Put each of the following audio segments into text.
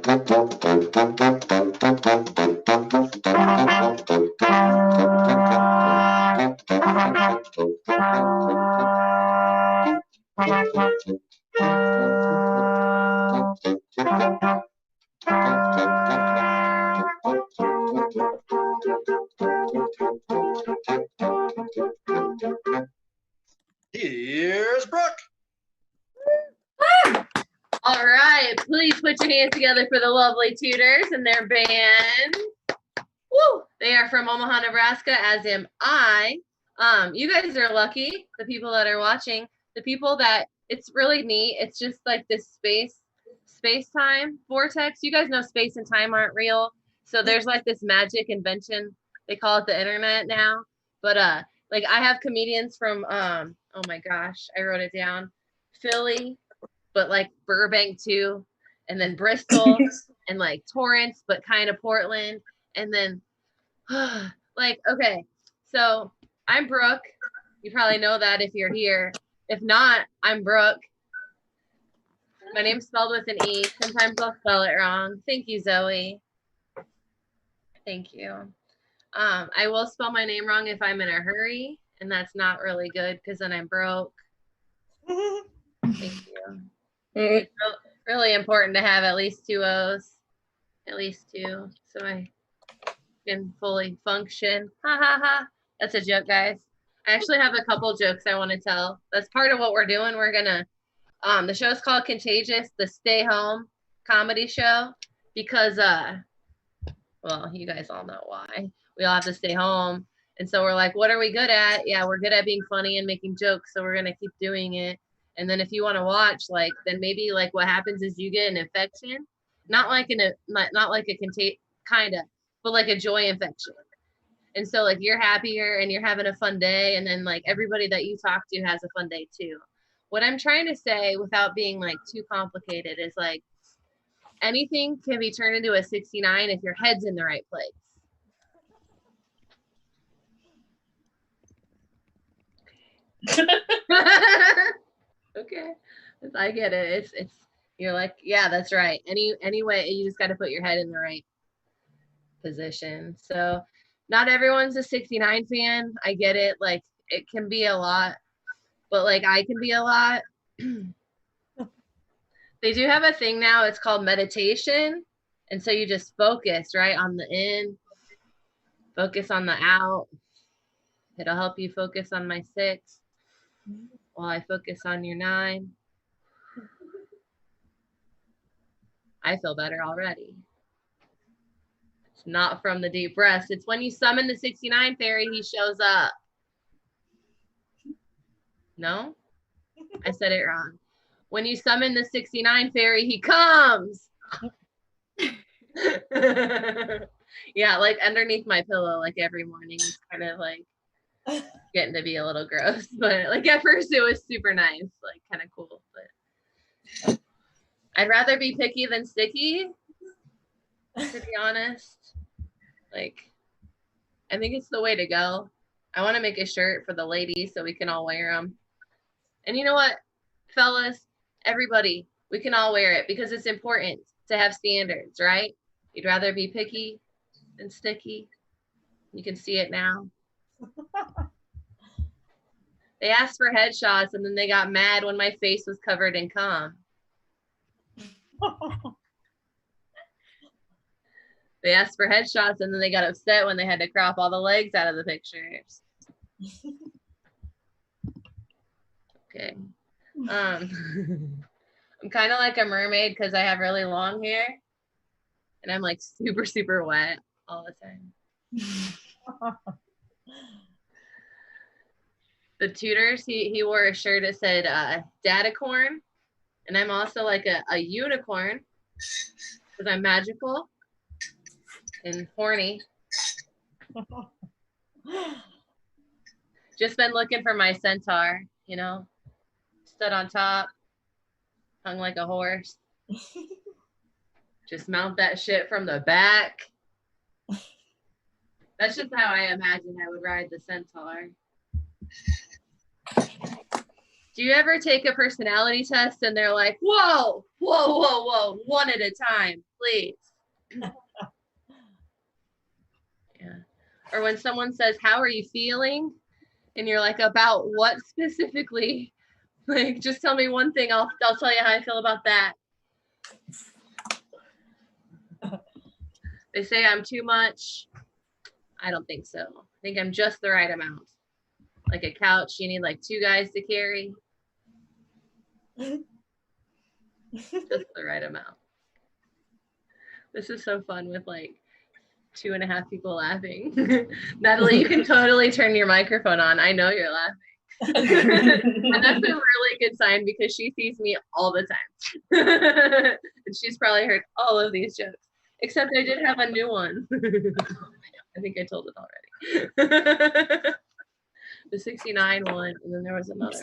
Here's Brooke. All right, please put your hands together for the lovely Tutors and their band. Woo! They are from Omaha, Nebraska, as am I. You guys are lucky, the people that are watching. The people that, it's really neat. It's just like this space-time vortex. You guys know space and time aren't real. So there's like this magic invention. They call it the internet now. But like I have comedians from oh my gosh, I wrote it down. Philly, but like Burbank too, and then Bristol and like Torrance, but kind of Portland, and then like, okay, so I'm Brooke. You probably know that if you're here. If not, I'm Brooke. My name's spelled with an E. Sometimes I'll spell it wrong. Thank you, Zoe. Thank you. I will spell my name wrong if I'm in a hurry, and that's not really good because then I'm broke. Thank you. It's really important to have at least 2 O's, at least 2, so I can fully function. Ha ha ha. That's a joke, guys. I actually have a couple jokes I want to tell. That's part of what we're doing. We're gonna the show's called Contagious, the stay home comedy show, because well, you guys all know why. We all have to stay home. And so we're like, what are we good at? Yeah, we're good at being funny and making jokes, so we're gonna keep doing it. And then if you want to watch, like, then maybe like what happens is you get an infection, not like a kind of, but like a joy infection. And so like you're happier and you're having a fun day, and then like everybody that you talk to has a fun day too. What I'm trying to say without being like too complicated is like anything can be turned into a 69 if your head's in the right place. Okay, I get it. It's you're like, yeah, that's right. Anyway, you just got to put your head in the right position. So not everyone's a 69 fan. I get it. Like it can be a lot, but like I can be a lot. They do have a thing now. It's called meditation. And so you just focus right on the in, focus on the out. It'll help you focus on my 6 while I focus on your 9. I feel better already. It's not from the deep breaths. It's when you summon the 69 fairy, he shows up. No? I said it wrong. When you summon the 69 fairy, he comes. Yeah, like underneath my pillow, like every morning, it's kind of like getting to be a little gross. But like at first it was super nice, like kind of cool. But I'd rather be picky than sticky, to be honest. Like, I think it's the way to go. I want to make a shirt for the ladies so we can all wear them. And you know what, fellas, everybody, we can all wear it because it's important to have standards, right? You'd rather be picky than sticky. You can see it now. They asked for headshots and then they got mad when my face was covered in cum. They asked for headshots and then they got upset when they had to crop all the legs out of the pictures. Okay. I'm kind of like a mermaid because I have really long hair and I'm like super, super wet all the time. The Tutors, he wore a shirt that said Datacorn, and I'm also like a unicorn because I'm magical and horny. Just been looking for my centaur, you know, stood on top, hung like a horse. Just mount that shit from the back. That's just how I imagine I would ride the centaur. Do you ever take a personality test and they're like, whoa, whoa, whoa, whoa, one at a time, please? Yeah. Or when someone says, how are you feeling? And you're like, about what specifically? Like, just tell me one thing. I'll tell you how I feel about that. They say I'm too much. I don't think so. I think I'm just the right amount. Like a couch, you need like 2 guys to carry. Just the right amount. This is so fun with like 2.5 people laughing. Natalie, you can totally turn your microphone on. I know you're laughing. And that's a really good sign because she sees me all the time. And she's probably heard all of these jokes. Except I did have a new one. I think I told it already. The 69 one, and then there was another.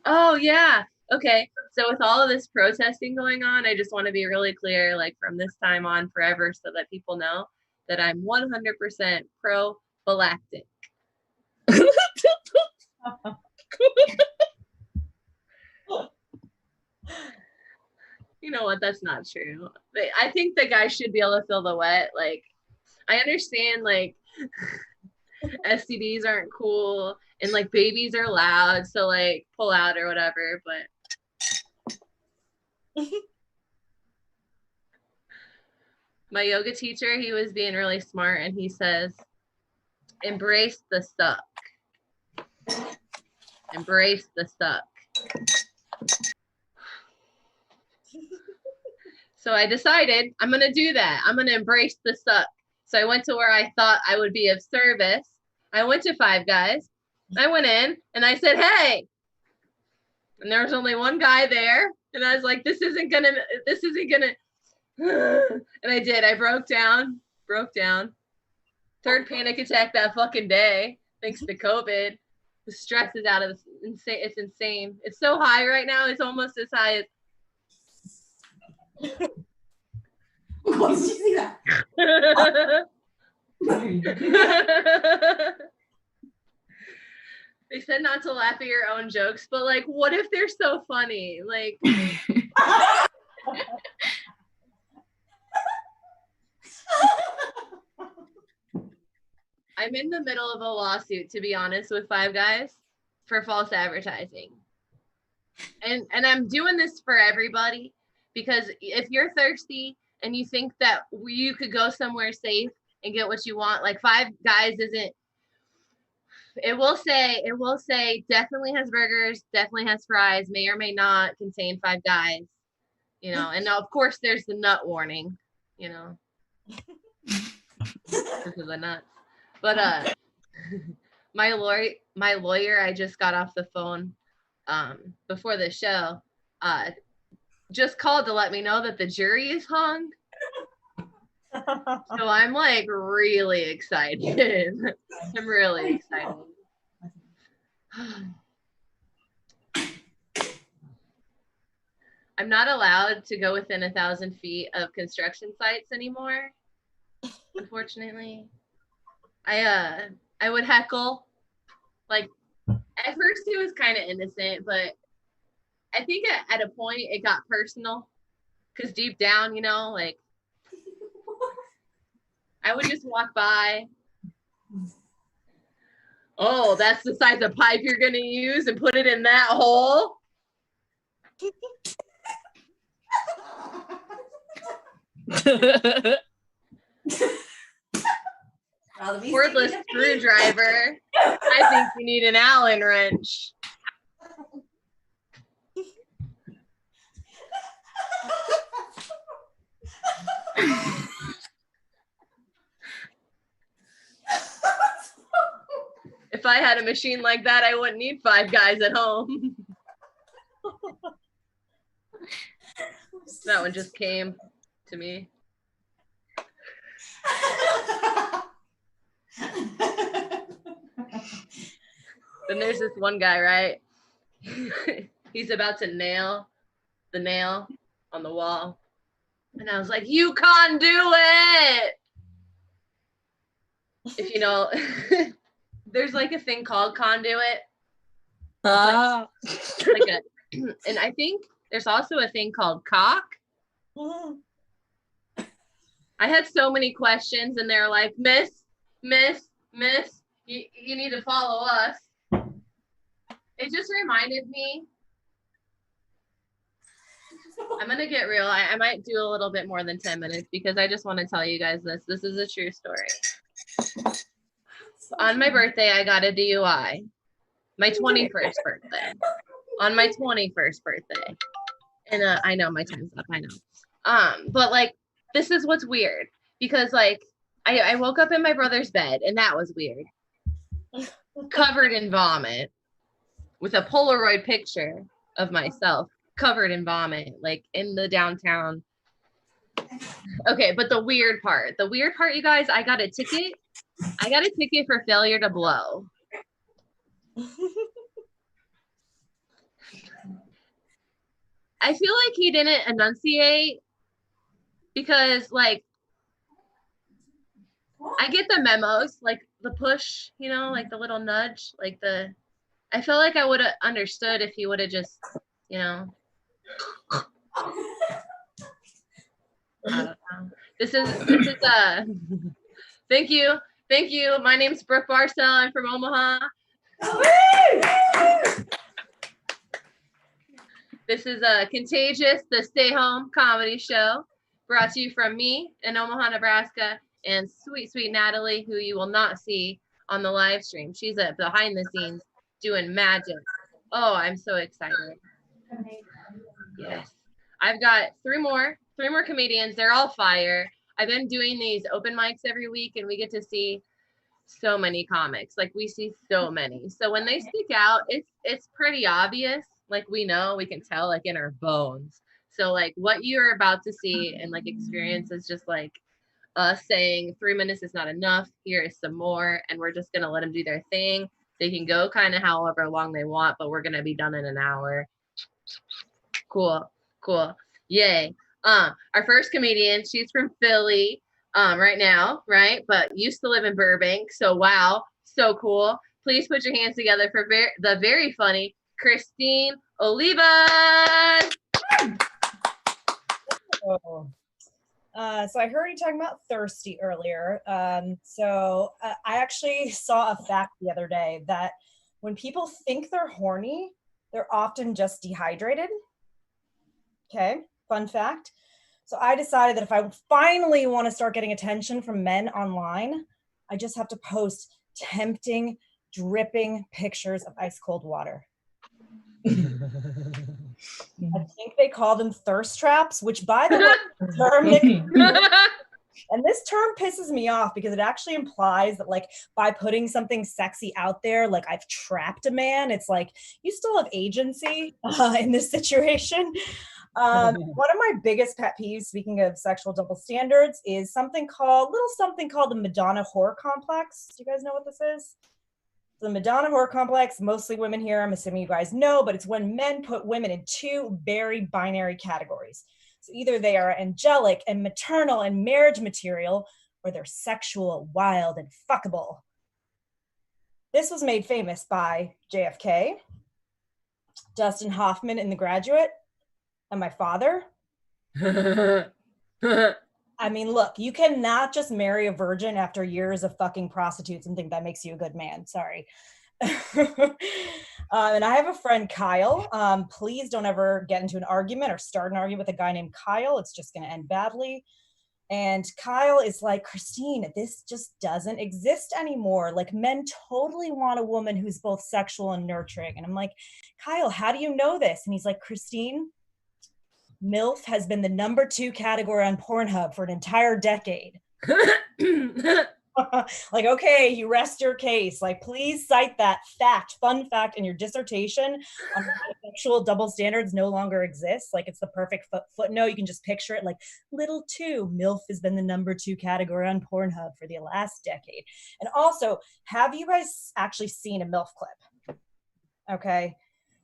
Oh, yeah. Okay. So with all of this protesting going on, I just want to be really clear, like from this time on forever, so that people know that I'm 100% prophylactic. You know what? That's not true. I think the guy should be able to feel the wet. Like, I understand, like, STDs aren't cool and like babies are loud, so like pull out or whatever, but my yoga teacher, he was being really smart and he says, embrace the suck. Embrace the suck. So I decided I'm going to do that. I'm going to embrace the suck. So I went to where I thought I would be of service. I went to Five Guys. I went in and I said, hey. And there was only one guy there. And I was like, this isn't gonna. And I did. I broke down. Third panic attack that fucking day, thanks to COVID. The stress is out of insane. It's insane. It's so high right now. It's almost as high as. Why did you see that? They said not to laugh at your own jokes, but like, what if they're so funny? Like, I'm in the middle of a lawsuit, to be honest, with Five Guys for false advertising. And I'm doing this for everybody because if you're thirsty and you think that you could go somewhere safe and get what you want, like Five Guys isn't. It will say definitely has burgers, definitely has fries, may or may not contain Five Guys, you know. And of course there's the nut warning, you know, because of the nuts. But my lawyer, I just got off the phone before the show, just called to let me know that the jury is hung. So I'm like really excited. I'm really excited. I'm not allowed to go within 1,000 feet of construction sites anymore, unfortunately. I would heckle. Like, at first it was kind of innocent, but I think at a point it got personal. Because deep down, you know, like, I would just walk by. Oh, that's the size of pipe you're going to use and put it in that hole? Cordless screwdriver. I think you need an Allen wrench. If I had a machine like that, I wouldn't need Five Guys at home. That one just came to me. Then there's this one guy, right? He's about to nail the nail on the wall. And I was like, you can't do it. If you know, there's like a thing called conduit. like a, and I think there's also a thing called cock. I had so many questions, and they're like, Miss, you need to follow us. It just reminded me. I'm going to get real. I might do a little bit more than 10 minutes because I just want to tell you guys this. This is a true story. On my birthday, I got a DUI. My 21st birthday. On my 21st birthday. And I know my time's up. I know. But like, this is what's weird. Because like, I woke up in my brother's bed, and that was weird. Covered in vomit. With a Polaroid picture of myself covered in vomit, like in the downtown. Okay, but the weird part, you guys, I got a ticket for failure to blow. I feel like he didn't enunciate because like I get the memos, like the push, you know, like the little nudge, like I feel like I would have understood if he would have just, you know. I don't know. This is thank you. My name's Brooke Barcel. I'm from Omaha. This is Contagious, the stay home comedy show, brought to you from me in Omaha, Nebraska, and sweet Natalie, who you will not see on the live stream. She's behind the scenes doing magic. Oh, I'm so excited. Yes. I've got three more comedians. They're all fire. I've been doing these open mics every week, and we get to see so many comics. Like, we see so many. So when they stick out, it's pretty obvious. Like, we can tell, like, in our bones. So, like, what you're about to see and, like, experience is just, like, us saying 3 minutes is not enough. Here is some more. And we're just going to let them do their thing. They can go kind of however long they want, but we're going to be done in an hour. Cool. Yay. Our first comedian, she's from Philly right now, right? But used to live in Burbank. So, wow. So cool. Please put your hands together for the very funny Christine Olivas. So I heard you talking about thirsty earlier. So I actually saw a fact the other day that when people think they're horny, they're often just dehydrated. Okay, fun fact. So I decided that if I finally want to start getting attention from men online, I just have to post tempting, dripping pictures of ice cold water. I think they call them thirst traps, which, by the way, term and this term pisses me off because it actually implies that, like, by putting something sexy out there, like I've trapped a man. It's like you still have agency in this situation. One of my biggest pet peeves, speaking of sexual double standards, is something called the Madonna whore complex. Do you guys know what this is? The Madonna whore complex, mostly women here, I'm assuming you guys know, but it's when men put women in two very binary categories. So either they are angelic and maternal and marriage material, or they're sexual, wild, and fuckable. This was made famous by JFK, Dustin Hoffman in The Graduate, and my father. I mean, look, you cannot just marry a virgin after years of fucking prostitutes and think that makes you a good man. Sorry. And I have a friend, Kyle. Please don't ever get into an argument or start an argument with a guy named Kyle. It's just going to end badly. And Kyle is like, Christine, this just doesn't exist anymore. Like, men totally want a woman who's both sexual and nurturing. And I'm like, Kyle, how do you know this? And he's like, Christine, MILF has been the number 2 category on Pornhub for an entire decade. Like, okay, you rest your case. Like, please cite that fun fact in your dissertation on why sexual double standards no longer exist. Like, it's the perfect footnote. You can just picture it like, little 2, MILF has been the number 2 category on Pornhub for the last decade. And also, have you guys actually seen a MILF clip? Okay.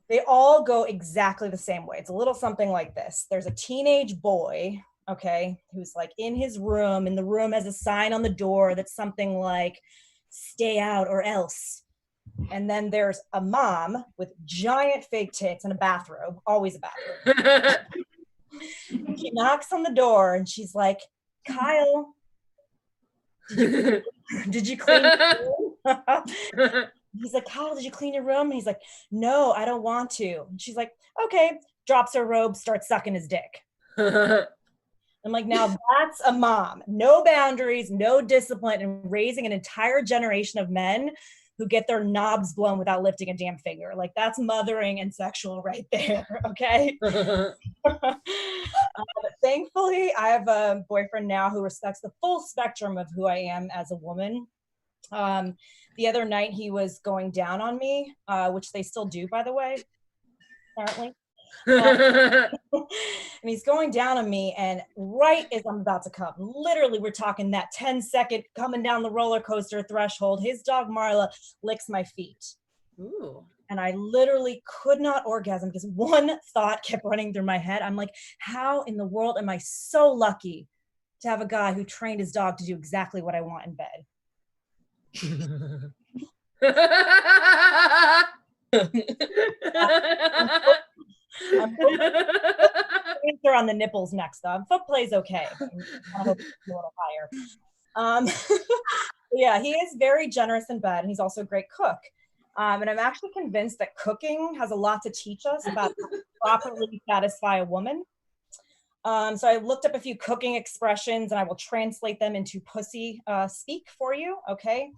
They all go exactly the same way. It's a little something like this. There's a teenage boy, okay, who's like in his room, and the room has a sign on the door that's something like, stay out or else. And then there's a mom with giant fake tits and a bathrobe, always a bathrobe. She knocks on the door and she's like, Kyle, did you clean your room? He's like, Kyle, did you clean your room? And he's like, no, I don't want to. And she's like, okay, drops her robe, starts sucking his dick. I'm like, now that's a mom. No boundaries, no discipline, and raising an entire generation of men who get their knobs blown without lifting a damn finger. Like, that's mothering and sexual right there, okay? Thankfully, I have a boyfriend now who respects the full spectrum of who I am as a woman. The other night, he was going down on me, which they still do, by the way, apparently. And he's going down on me, and right as I'm about to come, literally we're talking that 10-second coming down the roller coaster threshold, his dog Marla licks my feet. Ooh. And I literally could not orgasm because one thought kept running through my head. I'm like, how in the world am I so lucky to have a guy who trained his dog to do exactly what I want in bed? They're on the nipples next though. Foot play's okay. I hope it's a little higher. Yeah, he is very generous in bed, and he's also a great cook. And I'm actually convinced that cooking has a lot to teach us about how to properly satisfy a woman. So I looked up a few cooking expressions, and I will translate them into pussy speak for you, okay?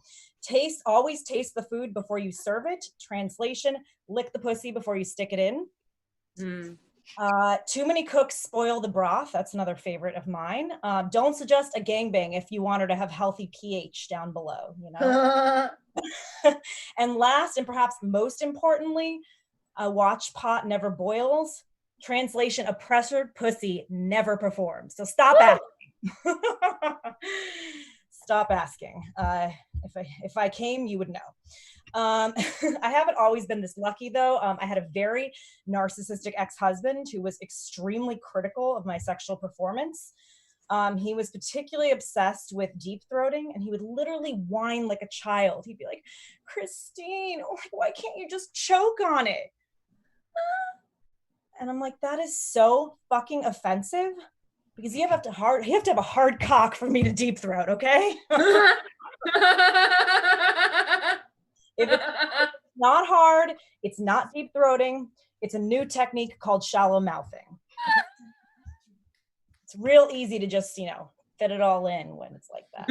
Always taste the food before you serve it. Translation, lick the pussy before you stick it in. Too many cooks spoil the broth. That's another favorite of mine. Don't suggest a gangbang if you want her to have healthy pH down below, you know? And last, and perhaps most importantly, a watch pot never boils. Translation, a pressured pussy never performs. So stop asking. Stop asking. If I came, you would know. I haven't always been this lucky though. I had a very narcissistic ex-husband who was extremely critical of my sexual performance. He was particularly obsessed with deep throating, and he would literally whine like a child. He'd be like, Christine, why can't you just choke on it? And I'm like, that is so fucking offensive, because you have to have a hard cock for me to deep throat, okay? If it's not hard, it's not deep throating. It's a new technique called shallow mouthing. It's real easy to just, fit it all in when it's like that.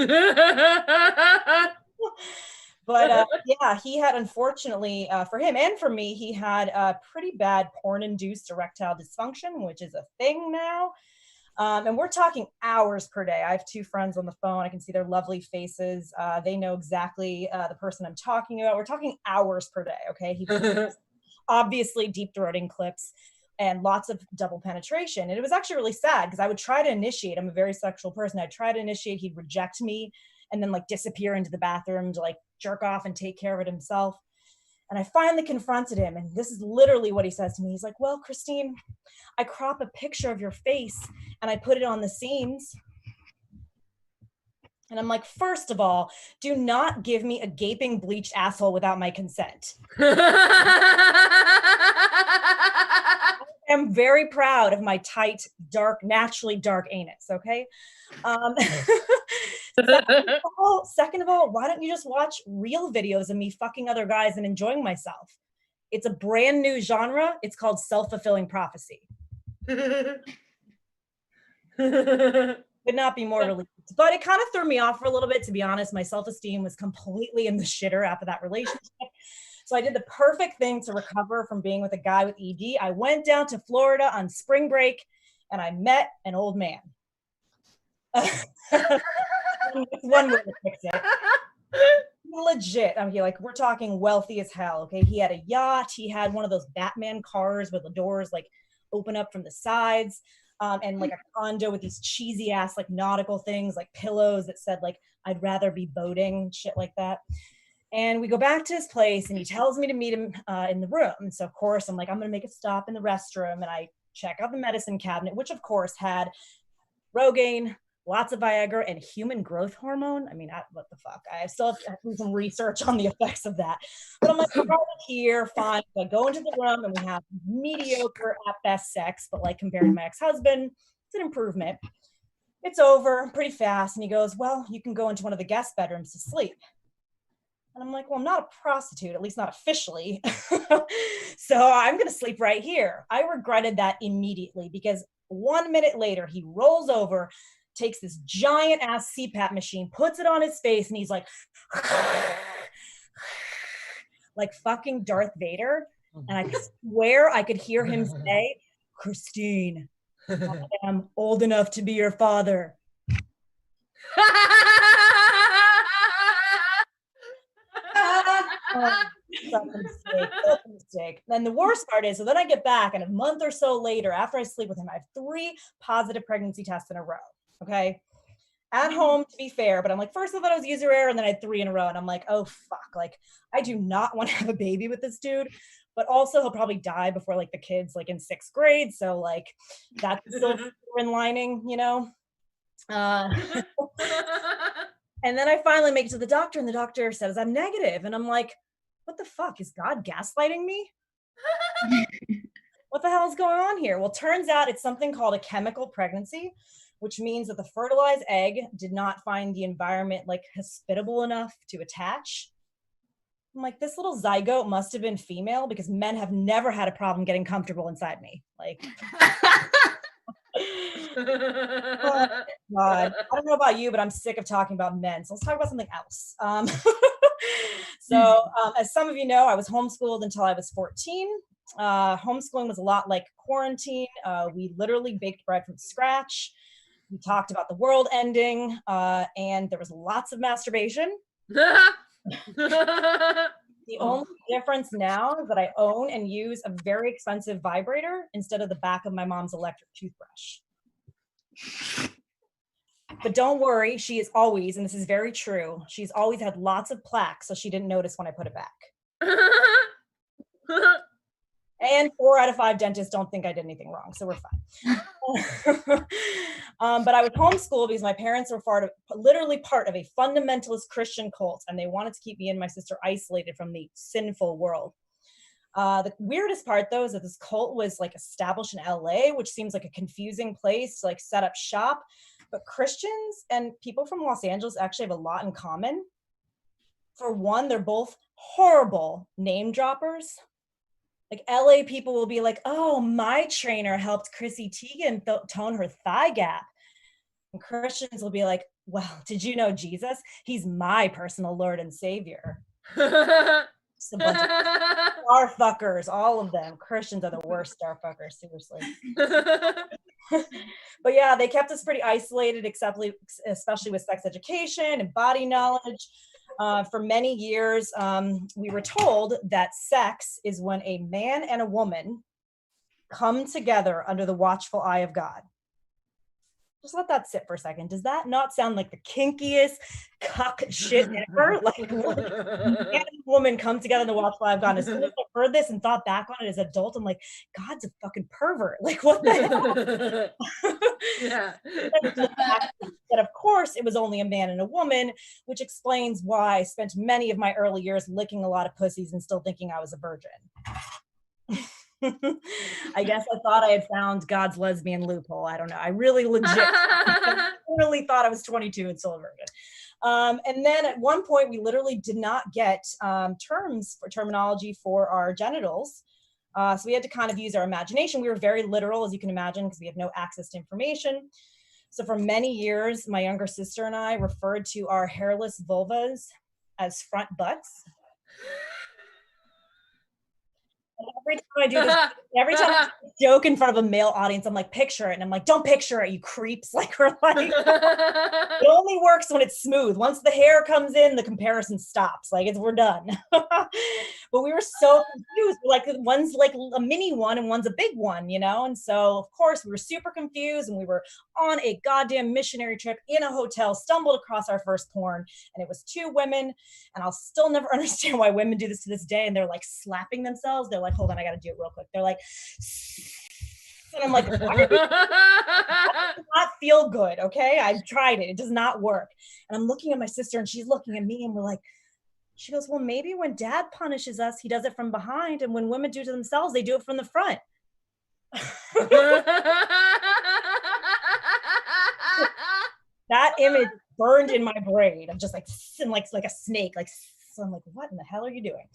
But yeah, he had, unfortunately, for him and for me, he had a pretty bad porn-induced erectile dysfunction, which is a thing now. And we're talking hours per day. I have two friends on the phone. I can see their lovely faces. They know exactly the person I'm talking about. We're talking hours per day, okay? He obviously deep throating clips and lots of double penetration. And it was actually really sad because I would try to initiate. I'm a very sexual person. I'd try to initiate. He'd reject me and then disappear into the bathroom to jerk off and take care of it himself. And I finally confronted him, and this is literally what he says to me. He's like, well, Christine, I crop a picture of your face and I put it on the seams. And I'm like, first of all, do not give me a gaping bleached asshole without my consent. I'm very proud of my tight, dark, naturally dark anus, okay? Second of all, why don't you just watch real videos of me fucking other guys and enjoying myself? It's a brand new genre. It's called self-fulfilling prophecy. Could not be more relieved. But it kind of threw me off for a little bit, to be honest. My self-esteem was completely in the shitter after that relationship. So I did the perfect thing to recover from being with a guy with ED. I went down to Florida on spring break and I met an old man. One way to fix it. Legit. I mean, we're talking wealthy as hell. Okay. He had a yacht. He had one of those Batman cars where the doors open up from the sides. And a condo with these cheesy ass nautical things, pillows that said I'd rather be boating, shit like that. And we go back to his place and he tells me to meet him in the room. And so of course I'm I'm gonna make a stop in the restroom, and I check out the medicine cabinet, which of course had Rogaine, lots of Viagra and human growth hormone. I mean, what the fuck? I still have to do some research on the effects of that. But I'm like, we're here, fine. So I go into the room and we have mediocre at best sex, but like compared to my ex-husband, it's an improvement. It's over pretty fast. And he goes, well, you can go into one of the guest bedrooms to sleep. And I'm like, well, I'm not a prostitute, at least not officially. So I'm going to sleep right here. I regretted that immediately because 1 minute later, he rolls over, takes this giant ass CPAP machine, puts it on his face, and he's like fucking Darth Vader. And I swear I could hear him say, Christine, I am old enough to be your father. Such a mistake. Then the worst part is, so then I get back, and a month or so later, after I sleep with him, I have 3 positive pregnancy tests in a row. Okay. At home, to be fair, but I'm like, first I thought it was user error, and then I had 3 in a row, and I'm like, oh fuck, like I do not want to have a baby with this dude, but also he'll probably die before like the kids like in 6th grade, so like that's still in lining, you know. And then I finally make it to the doctor, and the doctor says I'm negative, and I'm like, what the fuck, is God gaslighting me? What the hell is going on here? Well, turns out it's something called a chemical pregnancy, which means that the fertilized egg did not find the environment like hospitable enough to attach. I'm like, this little zygote must have been female because men have never had a problem getting comfortable inside me. Like, oh, God. I don't know about you, but I'm sick of talking about men. So let's talk about something else. As some of you know, I was homeschooled until I was 14. Homeschooling was a lot like quarantine. We literally baked bread from scratch. We talked about the world ending, and there was lots of masturbation. The only difference now is that I own and use a very expensive vibrator instead of the back of my mom's electric toothbrush. But don't worry, she is always, and this is very true, she's always had lots of plaque, so she didn't notice when I put it back. And 4 out of 5 dentists don't think I did anything wrong, so we're fine. But I was homeschooled because my parents were literally part of a fundamentalist Christian cult, and they wanted to keep me and my sister isolated from the sinful world. The weirdest part, though, is that this cult was like established in LA, which seems like a confusing place to like set up shop. But Christians and people from Los Angeles actually have a lot in common. For one, they're both horrible name droppers. Like LA people will be like, oh, my trainer helped Chrissy Teigen tone her thigh gap. And Christians will be like, well, did you know Jesus? He's my personal Lord and Savior. Just a bunch of star fuckers, all of them. Christians are the worst star fuckers, seriously. But yeah, they kept us pretty isolated, especially with sex education and body knowledge. For many years, we were told that sex is when a man and a woman come together under the watchful eye of God. Just let that sit for a second. Does that not sound like the kinkiest cuck shit ever? Like, man and woman come together in the watchful eye of God. As soon as I heard this and thought back on it as an adult, I'm like, God's a fucking pervert. Like, what the hell? Yeah. But of course, it was only a man and a woman, which explains why I spent many of my early years licking a lot of pussies and still thinking I was a virgin. I guess I thought I had found God's lesbian loophole. I don't know. I really really thought I was 22 and still a virgin. And then at one point, we literally did not get terminology for our genitals. So we had to kind of use our imagination. We were very literal, as you can imagine, because we have no access to information. So for many years, my younger sister and I referred to our hairless vulvas as front butts. Every time I do this, every time I do this joke in front of a male audience, I'm like, picture it. And I'm like, don't picture it, you creeps. Like, we're like, it only works when it's smooth. Once the hair comes in, the comparison stops. Like, we're done. But we were so confused. Like, one's like a mini one and one's a big one, you know? And so, of course, we were super confused, and we were on a goddamn missionary trip in a hotel, stumbled across our first porn, and it was 2 women. And I'll still never understand why women do this to this day. And they're like slapping themselves. They're like, hold on, I got to do it real quick. They're like, And I'm like, what? That does not feel good. Okay. I've tried it. It does not work. And I'm looking at my sister and she's looking at me and we're like, she goes, well, maybe when dad punishes us, he does it from behind. And when women do it to themselves, they do it from the front. That image burned in my brain. I'm just like a snake. Like, so I'm like, what in the hell are you doing?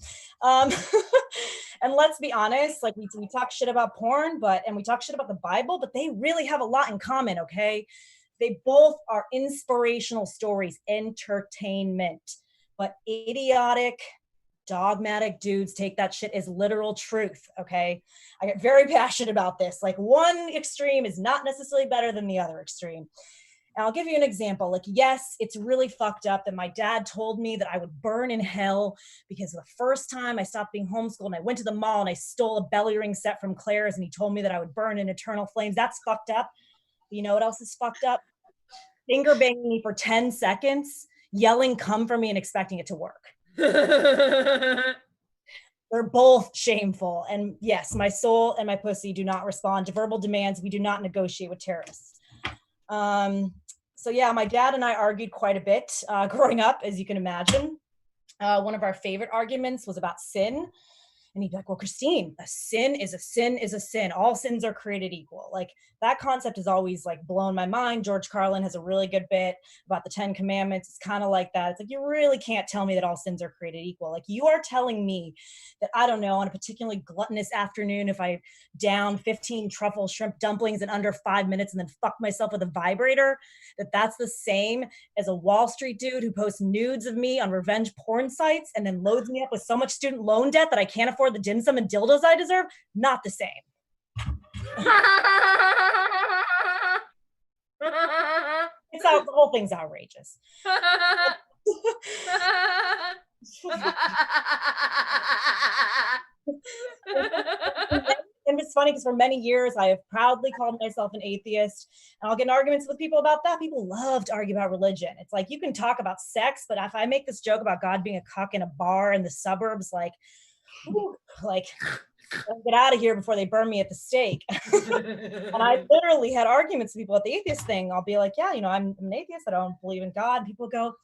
And let's be honest, like we talk shit about porn, and we talk shit about the Bible, but they really have a lot in common, okay? They both are inspirational stories, entertainment, but idiotic, dogmatic dudes take that shit as literal truth, okay? I get very passionate about this. Like one extreme is not necessarily better than the other extreme. And I'll give you an example. Like, yes, it's really fucked up that my dad told me that I would burn in hell because the first time I stopped being homeschooled and I went to the mall and I stole a belly ring set from Claire's and he told me that I would burn in eternal flames. That's fucked up. But you know what else is fucked up? Finger banging me for 10 seconds, yelling come for me and expecting it to work. They're both shameful. And yes, my soul and my pussy do not respond to verbal demands. We do not negotiate with terrorists. So yeah, my dad and I argued quite a bit growing up, as you can imagine. One of our favorite arguments was about sin. And he'd be like, well, Christine, a sin is a sin is a sin. All sins are created equal. Like that concept has always like blown my mind. George Carlin has a really good bit about the 10 Commandments. It's kind of like that. It's like, you really can't tell me that all sins are created equal. Like you are telling me that, I don't know, on a particularly gluttonous afternoon, if I down 15 truffle shrimp dumplings in under 5 minutes and then fuck myself with a vibrator, that's the same as a Wall Street dude who posts nudes of me on revenge porn sites and then loads me up with so much student loan debt that I can't afford the dim sum and dildos I deserve. Not the same. It's out. The whole thing's outrageous. And it's funny because for many years I have proudly called myself an atheist, and I'll get in arguments with people about that. People love to argue about religion. It's like you can talk about sex, but if I make this joke about God being a cuck in a bar in the suburbs, like get out of here before they burn me at the stake. And I literally had arguments with people at the atheist thing. I'll be like, yeah, you know, I'm an atheist. I don't believe in God. People go,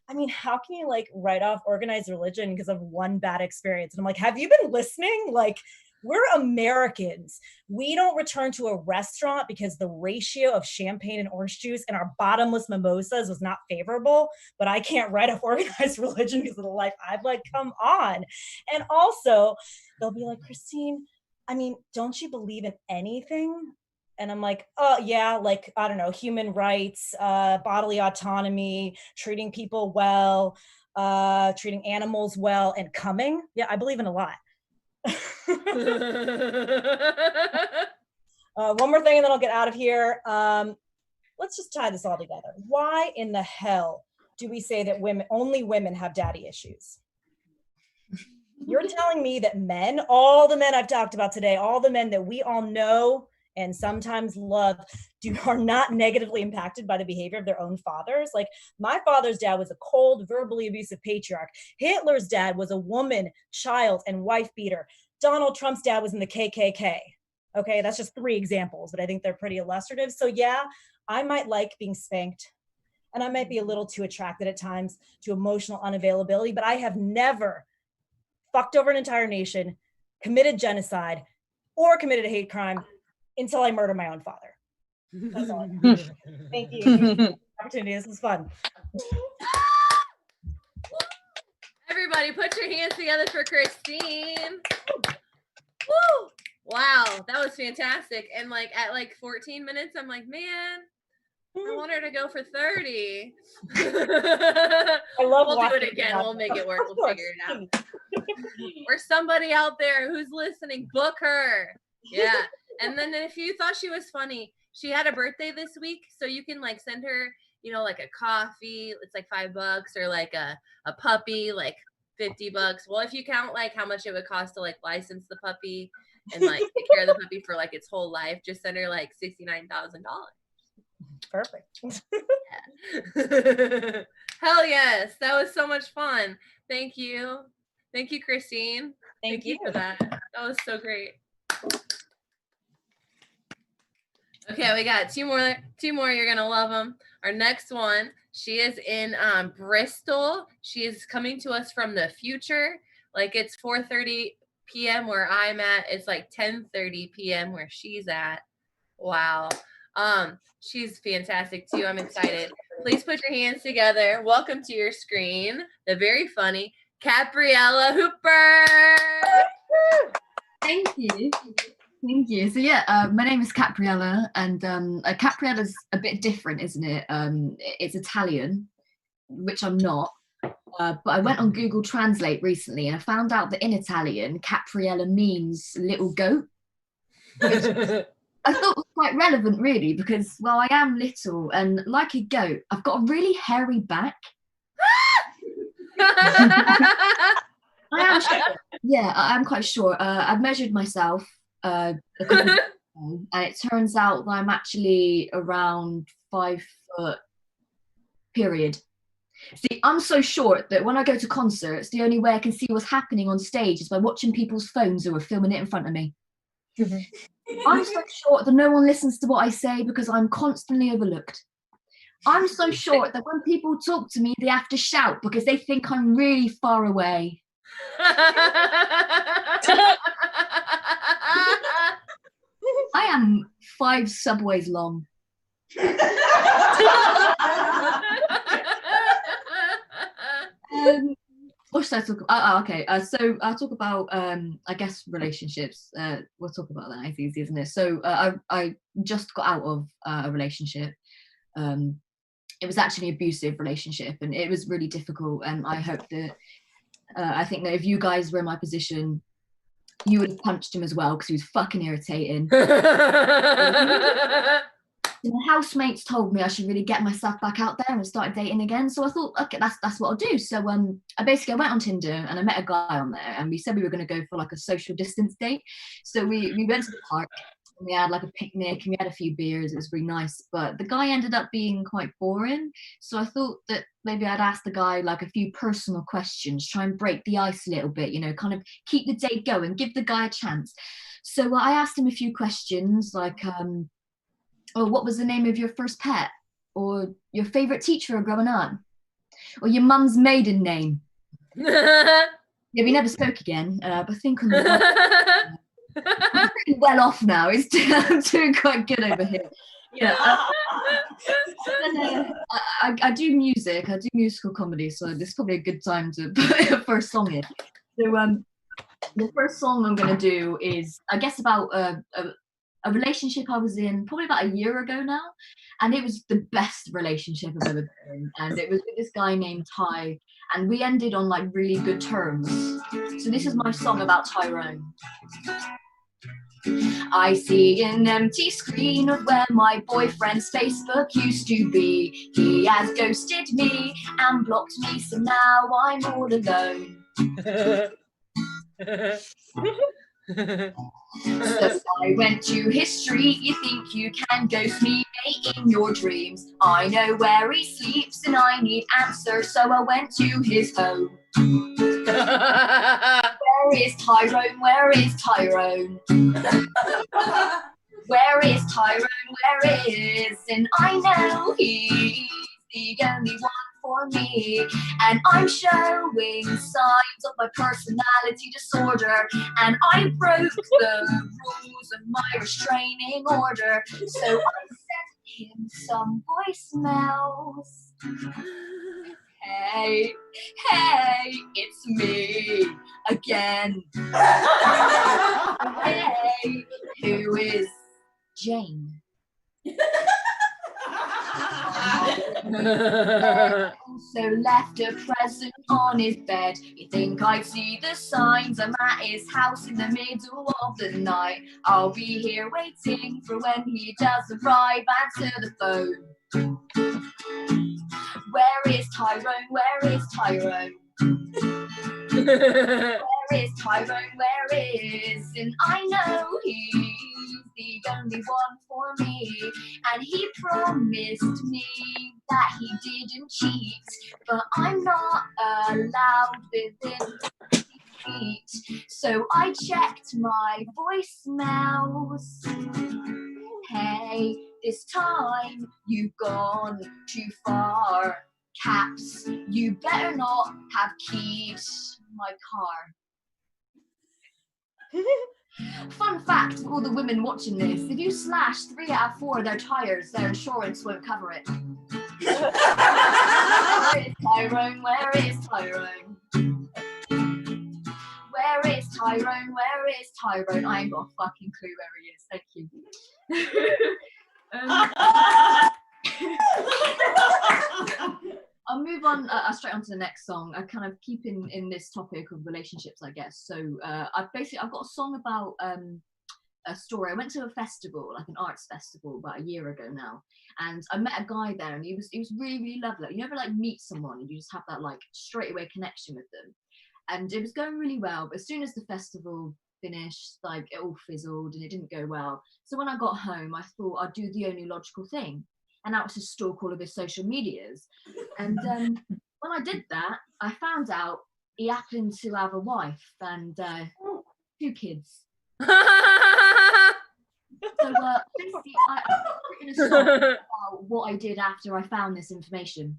I mean, how can you like write off organized religion because of one bad experience? And I'm like, have you been listening? Like, we're Americans. We don't return to a restaurant because the ratio of champagne and orange juice and our bottomless mimosas was not favorable, but I can't write off organized religion because of the life I've like, come on. And also they'll be like, Christine, I mean, don't you believe in anything? And I'm like, oh yeah, like, I don't know, human rights, bodily autonomy, treating people well, treating animals well, and coming. Yeah, I believe in a lot. One more thing and then I'll get out of here. Let's just tie this all together. Why in the hell do we say that only women have daddy issues? You're telling me that men, all the men I've talked about today, all the men that we all know and sometimes love are not negatively impacted by the behavior of their own fathers. Like my father's dad was a cold, verbally abusive patriarch. Hitler's dad was a woman, child, and wife beater. Donald Trump's dad was in the KKK. Okay, that's just 3 examples, but I think they're pretty illustrative. So yeah, I might like being spanked and I might be a little too attracted at times to emotional unavailability, but I have never fucked over an entire nation, committed genocide, or committed a hate crime until I murder my own father. That's all. Thank you. Thank you for the opportunity. This was fun. Everybody put your hands together for Christine. Woo! Wow, that was fantastic. And like at like 14 minutes, I'm like, man, I want her to go for 30. I love We'll do it again. We'll make it work. We'll figure it out. Or somebody out there who's listening, book her. Yeah. And then if you thought she was funny, she had a birthday this week, so you can like send her, you know, like a coffee. It's like $5, or like a puppy, like $50. Well, if you count like how much it would cost to like license the puppy and like take care of the puppy for like its whole life, just send her like $69,000. Perfect. Yeah. Hell yes, that was so much fun. Thank you, Christine. Thank you for that. That was so great. Okay, we got two more. You're gonna love them. Our next one, she is in Bristol. She is coming to us from the future. Like it's 4:30 p.m. where I'm at. It's like 10:30 p.m. where she's at. Wow. She's fantastic too. I'm excited. Please put your hands together. Welcome to your screen, the very funny Capriella Hooper. Thank you. Thank you. So yeah, my name is Capriella, and Capriella's a bit different, isn't it? It's Italian, which I'm not. But I went on Google Translate recently, and I found out that in Italian, Capriella means little goat, which I thought was quite relevant, really, because well, I am little, and like a goat, I've got a really hairy back. I am sure. Yeah, I am quite sure. I've measured myself a couple of days ago, and it turns out that I'm actually around 5 foot. Period. See, I'm so short that when I go to concerts, the only way I can see what's happening on stage is by watching people's phones who are filming it in front of me. I'm so short that no one listens to what I say because I'm constantly overlooked. I'm so short that when people talk to me, they have to shout because they think I'm really far away. I am 5 subways long. What should I talk about? Okay, so I'll talk about, I guess, relationships. We'll talk about that. It's easy, isn't it? So I just got out of a relationship. It was actually an abusive relationship, and it was really difficult. And I hope that, I think that if you guys were in my position, you would have punched him as well because he was fucking irritating. My housemates told me I should really get myself back out there and start dating again. So I thought, okay, that's what I'll do. So I went on Tinder and I met a guy on there, and we said we were going to go for like a social distance date. So we went to the park and we had like a picnic and we had a few beers. It was really nice, but the guy ended up being quite boring. So I thought that maybe I'd ask the guy like a few personal questions, try and break the ice a little bit, you know, kind of keep the date going, give the guy a chance. So I asked him a few questions like, or what was the name of your first pet? Or your favorite teacher growing up? Or your mum's maiden name? Yeah, we never spoke again, but I think I'm pretty well off now. I'm doing quite good over here. Yeah, I do music. I do musical comedy, so this is probably a good time to put a first song in. So the first song I'm going to do is, I guess, about a relationship I was in probably about a year ago now, and it was the best relationship I've ever been in, and it was with this guy named Ty, and we ended on like really good terms. So this is my song about Tyrone. I see an empty screen of where my boyfriend's Facebook used to be. He has ghosted me and blocked me, so now I'm all alone. So I went to his street. You think you can ghost me, mate, in your dreams? I know where he sleeps and I need answers, so I went to his home. Where is Tyrone? Where is Tyrone? Where is Tyrone? Where is? And I know he's the only one for me, and I'm showing signs of my personality disorder, and I broke the rules of my restraining order, so I sent him some voicemails. Hey, hey, it's me again. Hey, who is Jane? Also left a present on his bed. You think I'd see the signs? I'm at his house in the middle of the night. I'll be here waiting for when he does arrive. Answer the phone. Where is Tyrone? Where is Tyrone? Where is Tyrone? Where is? And I know he's the only one for me, and he promised me that he didn't cheat, but I'm not allowed within 50 feet, so I checked my voicemails. Hey, This time you've gone too far. Caps, you better not have keyed my car. Fun fact for all the women watching this, if you slash 3 out of 4 of their tires, their insurance won't cover it. Where is Tyrone? Where is Tyrone? Where is Tyrone? Where is Tyrone? I ain't got a fucking clue where he is. Thank you. I'll move on straight on to the next song. I kind of keep in this topic of relationships, I guess. So I've got a song about a story. I went to a festival, like an arts festival, about a year ago now, and I met a guy there, and he was really, really lovely. You never like meet someone and you just have that like straight away connection with them, and it was going really well. But as soon as the festival finished, like it all fizzled and it didn't go well. So when I got home, I thought I'd do the only logical thing, and that was to stalk all of his social medias. And when I did that, I found out he happened to have a wife and 2 kids. So basically, I've written a song about what I did after I found this information.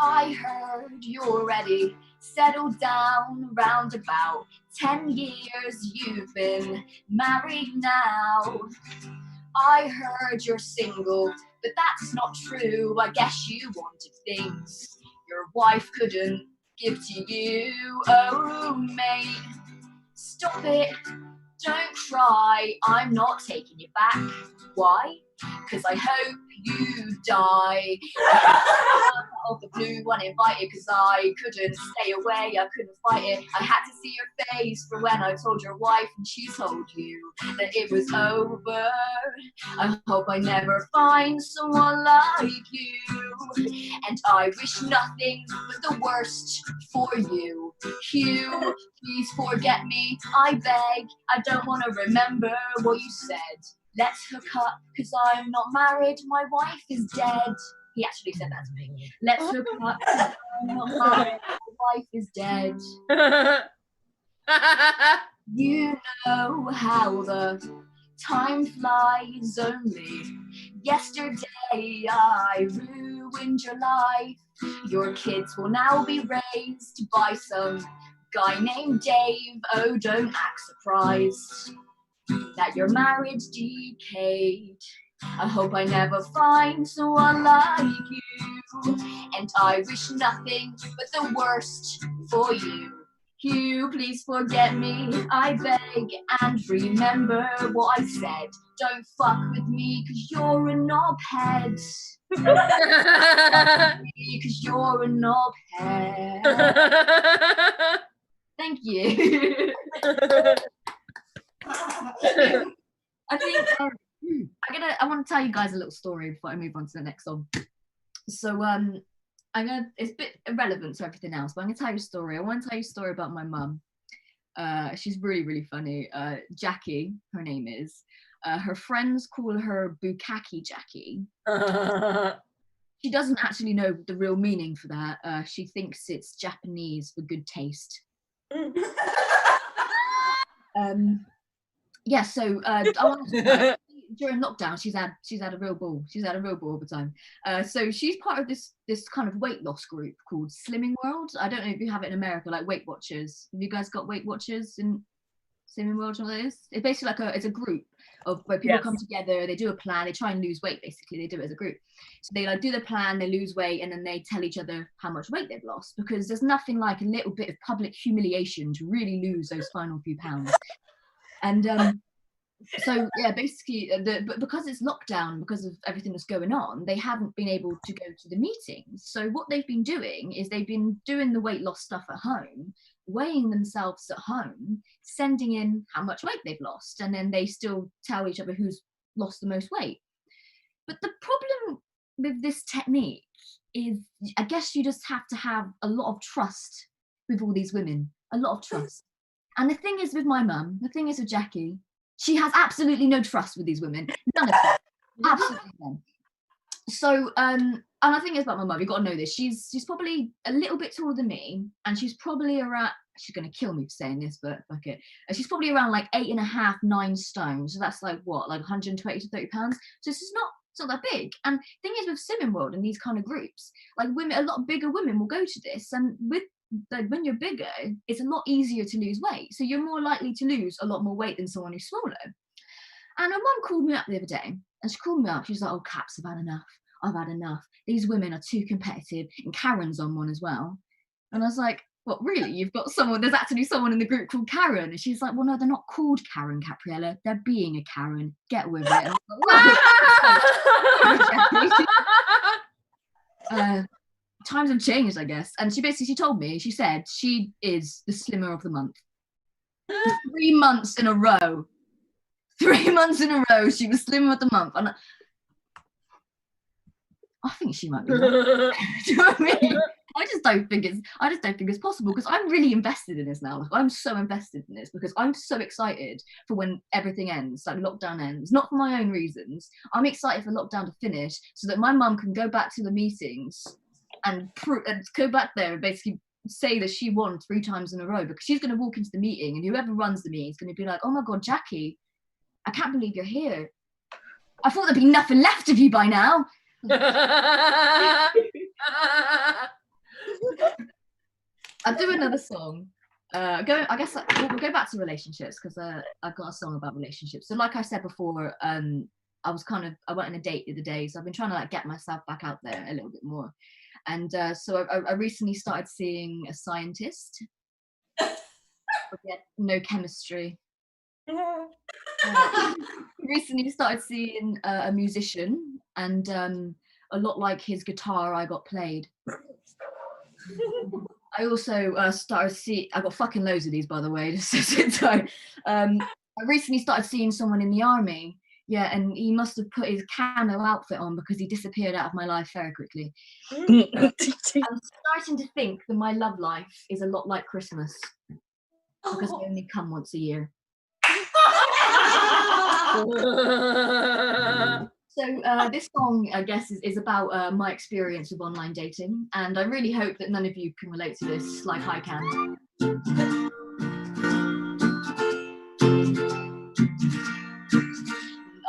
I heard you're ready, settled down, round about 10 years you've been married now. I heard you're single, but that's not true. I guess you wanted things your wife couldn't give to you. Oh, mate, stop it, don't cry, I'm not taking you back. Why? Because I hope you die. Of the blue uninvited, because I couldn't stay away, I couldn't fight it. I had to see your face for when I told your wife and she told you that it was over. I hope I never find someone like you, and I wish nothing but the worst for you. Hugh, please forget me, I beg. I don't want to remember what you said. Let's hook up, because I'm not married, my wife is dead. He actually said that to me. Let's hook up, because I'm not married, my wife is dead. You know how the time flies only. Yesterday I ruined your life. Your kids will now be raised by some guy named Dave. Oh, don't act surprised that your marriage decayed. I hope I never find someone like you, and I wish nothing but the worst for you. Hugh, please forget me, I beg, and remember what I said. Don't fuck with me, 'cause you're a knobhead. Because you're a knobhead. Thank you. I think I want to tell you guys a little story before I move on to the next song. So it's a bit irrelevant to everything else, but I'm gonna tell you a story. I want to tell you a story about my mum. She's really, really funny. Jackie, her name is. Her friends call her Bukkake Jackie. She doesn't actually know the real meaning for that. She thinks it's Japanese for good taste. Yeah, so I want to during lockdown, she's had a real ball. She's had a real ball all the time. So she's part of this kind of weight loss group called Slimming World. I don't know if you have it in America, like Weight Watchers. Have you guys got Weight Watchers in Slimming World? What it is? It's basically like it's a group of where people come together. They do a plan. They try and lose weight. Basically, they do it as a group. So they like do the plan. They lose weight, and then they tell each other how much weight they've lost. Because there's nothing like a little bit of public humiliation to really lose those final few pounds. And so yeah, basically, but because it's lockdown, because of everything that's going on, they haven't been able to go to the meetings. So what they've been doing is they've been doing the weight loss stuff at home, weighing themselves at home, sending in how much weight they've lost, and then they still tell each other who's lost the most weight. But the problem with this technique is, I guess you just have to have a lot of trust with all these women, a lot of trust. And the thing is with my mum, the thing is with Jackie, she has absolutely no trust with these women. None of them. Absolutely none. So and I think it's about my mum. You've got to know this. She's probably a little bit taller than me, and she's probably around. She's gonna kill me for saying this, but fuck it. She's probably around like 8.5, 9 stone. So that's like what, like 120 to 30 pounds. So it's not that big. And the thing is with Slimming World and these kind of groups, like women, a lot bigger women will go to this, and with like when you're bigger, it's a lot easier to lose weight. So you're more likely to lose a lot more weight than someone who's smaller. And my mum called me up the other day, and she called me up. She's like, "Oh, Caps, I've had enough. I've had enough. These women are too competitive." And Karen's on one as well. And I was like, "What, really? You've got someone, there's actually someone in the group called Karen?" And she's like, "Well, no, they're not called Karen, Capriella. They're being a Karen. Get with it." And I was like, times have changed, I guess. And she told me, she said she is the slimmer of the month. 3 months in a row. 3 months in a row, she was slimmer of the month. And I think she might be. Do you know what I mean? I just don't think it's possible, because I'm really invested in this now. Like, I'm so invested in this because I'm so excited for when everything ends, like lockdown ends. Not for my own reasons. I'm excited for lockdown to finish so that my mum can go back to the meetings and go back there and basically say that she won 3 times in a row, because she's going to walk into the meeting and whoever runs the meeting is going to be like, "Oh my God, Jackie, I can't believe you're here. I thought there'd be nothing left of you by now." I'll do another song. I guess we'll go back to relationships, because I've got a song about relationships. So like I said before, I went on a date the other day, so I've been trying to like get myself back out there a little bit more. And so I recently started seeing a scientist. No chemistry. Recently started seeing a musician, and a lot like his guitar, I got played. I also started seeing, I got fucking loads of these, by the way, so I recently started seeing someone in the army. Yeah, and he must have put his camo outfit on, because he disappeared out of my life very quickly. I'm starting to think that my love life is a lot like Christmas, because I only come once a year. So this song, I guess, is about my experience with online dating, and I really hope that none of you can relate to this like I can.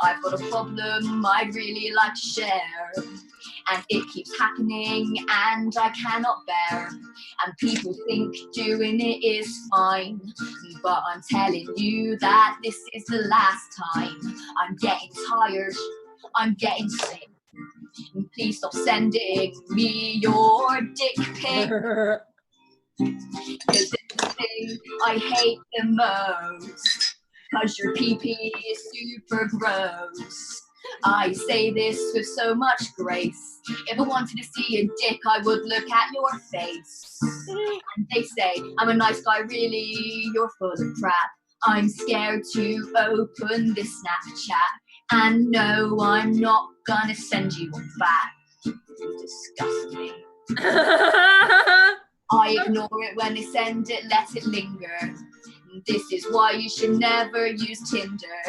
I've got a problem I'd really like to share, and it keeps happening and I cannot bear. And people think doing it is fine, but I'm telling you that this is the last time. I'm getting tired, I'm getting sick. Please stop sending me your dick pic. Cause it's the thing I hate the most, cause your pee-pee is super gross. I say this with so much grace. If I wanted to see your dick, I would look at your face. And they say, I'm a nice guy, really, you're full of crap. I'm scared to open this Snapchat. And no, I'm not gonna send you one back. You disgust me. I ignore it when they send it, let it linger. This is why you should never use Tinder.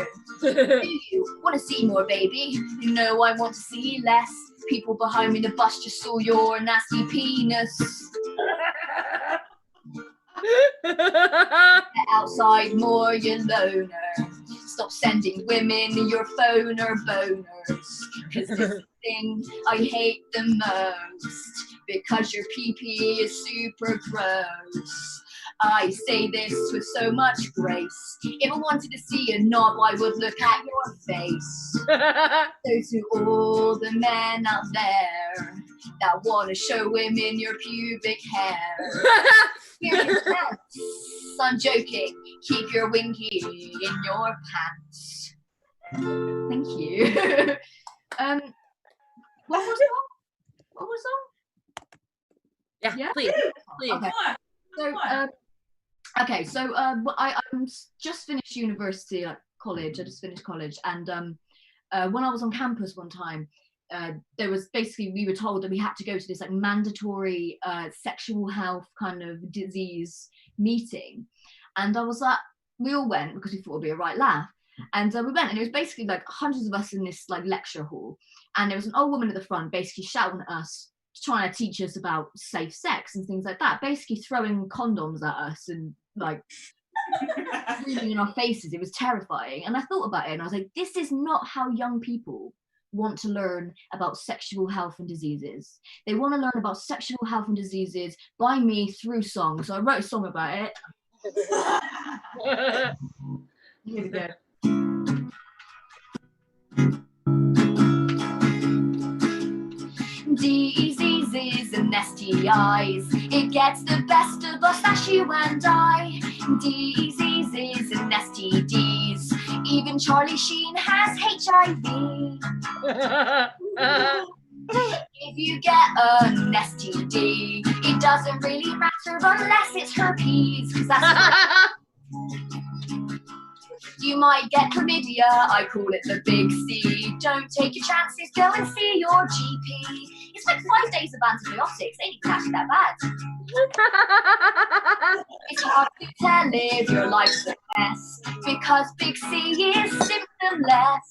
Do you want to see more, baby? You know I want to see less. People behind me in the bus just saw your nasty penis. Get outside more, you loner. Stop sending women your phone or boners. Cause this is the thing I hate the most, because your pee-pee is super gross. I say this with so much grace. If I wanted to see a knob, I would look at your face. So to all the men out there that want to show women your pubic hair, here's your pants. I'm joking. Keep your winky in your pants. Thank you. What was Yeah, please. Okay, so I'm just finished university, like college. I just finished college, and when I was on campus one time, there was basically, we were told that we had to go to this like mandatory sexual health kind of disease meeting, and I was like, we all went because we thought it'd be a right laugh. And we went, and it was basically like hundreds of us in this like lecture hall, and there was an old woman at the front basically shouting at us, trying to teach us about safe sex and things like that, basically throwing condoms at us and like screaming in our faces. It was terrifying. And I thought about it and I was like, this is not how young people want to learn about sexual health and diseases. They want to learn about sexual health and diseases by me through song. So I wrote a song about it. Here we go. Diseases and STIs, it gets the best of us, that's you and I. Diseases and STDs, even Charlie Sheen has HIV. If you get an STD, it doesn't really matter unless it's herpes, because that's you might get chlamydia, I call it the big C. Don't take your chances, go and see your GP. It's like 5 days of antibiotics, ain't even actually that bad. It's hard to tell if your life's a mess, because big C is symptomless.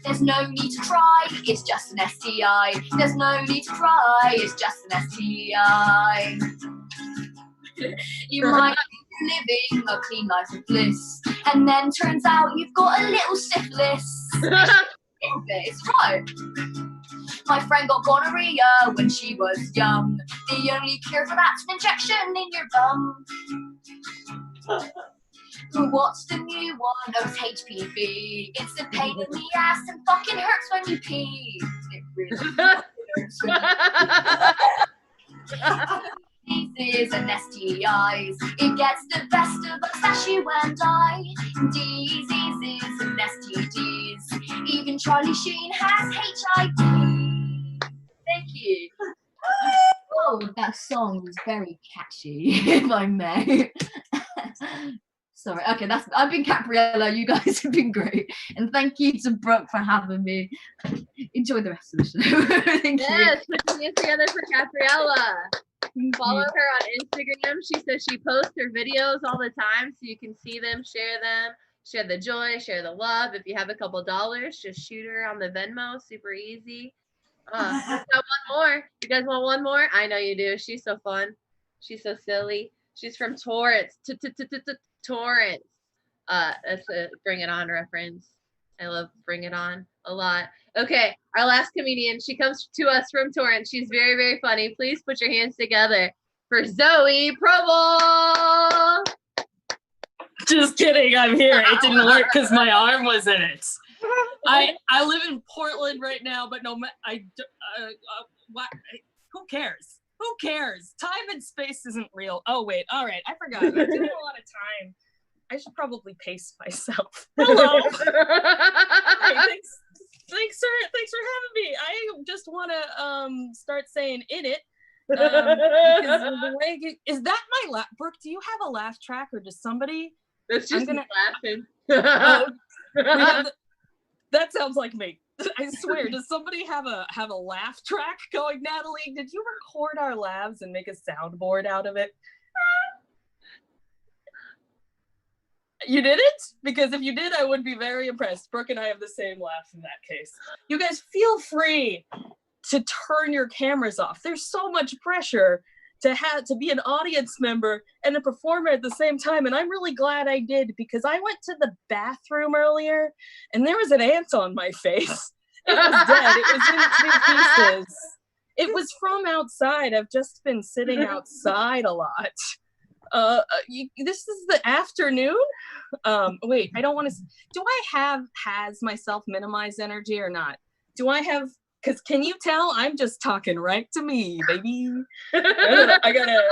There's no need to try, it's just an STI. There's no need to try, it's just an STI. You might be living a clean life of bliss, and then turns out you've got a little syphilis. It's right. My friend got gonorrhea when she was young. The only cure for that's an injection in your bum. What's the new one? Oh, it's HPV. It's a pain in the ass and fucking hurts when you pee. It really hurts when diseases and STIs, it gets the best of us, that's you and I. Diseases and STDs, even Charlie Sheen has HIV. Thank you. Oh, that song was very catchy, if I may. Sorry, okay, I've been Capriella, you guys have been great. And thank you to Brooke for having me. Enjoy the rest of the show. Thank you. Yes, put your hands together for Capriella. Follow her on Instagram. She says she posts her videos all the time, so you can see them, share the joy, share the love. If you have a couple dollars, just shoot her on the Venmo. Super easy. Got one more. You guys want one more? I know you do. She's so fun. She's so silly. She's from Torrance. Torrance. That's a Bring It On reference. I love Bring It On a lot. Okay, our last comedian. She comes to us from Torrance. She's very, very funny. Please put your hands together for Zoe Proble. Just kidding, I'm here. It didn't work because my arm was in it. I live in Portland right now, but who cares? Who cares? Time and space isn't real. Oh wait, all right, I forgot. I'm doing a lot of time. I should probably pace myself. Hello. Hey, thanks for having me. I just want to start saying in it. Is that my laugh? Brooke, do you have a laugh track or does somebody? That's just laughing. That sounds like me. I swear. Does somebody have a laugh track going? Natalie, did you record our laughs and make a soundboard out of it? You didn't? Because if you did, I would be very impressed. Brooke and I have the same laugh in that case. You guys feel free to turn your cameras off. There's so much pressure to be an audience member and a performer at the same time. And I'm really glad I did, because I went to the bathroom earlier and there was an ant on my face. It was dead. It was in two pieces. It was from outside. I've just been sitting outside a lot. This is the afternoon. Wait, I don't want to. Do I has myself minimized energy or not? Do I have? Because can you tell I'm just talking right to me, baby? I gotta.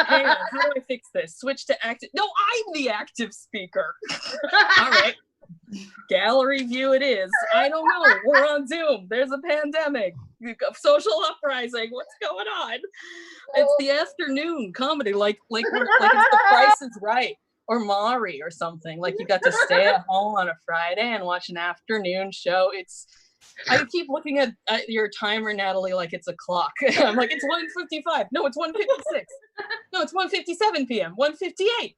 Hang on. How do I fix this? Switch to active. No, I'm the active speaker. All right. Gallery view it is. I don't know. We're on Zoom. There's a pandemic. Social uprising. What's going on? It's the afternoon comedy, like it's The Price is Right or Maury or something. Like you got to stay at home on a Friday and watch an afternoon show. It's I keep looking at your timer, Natalie, like it's a clock. I'm like, it's 1:55. No, it's 1:56. No, it's 1:57 p.m. 1:58.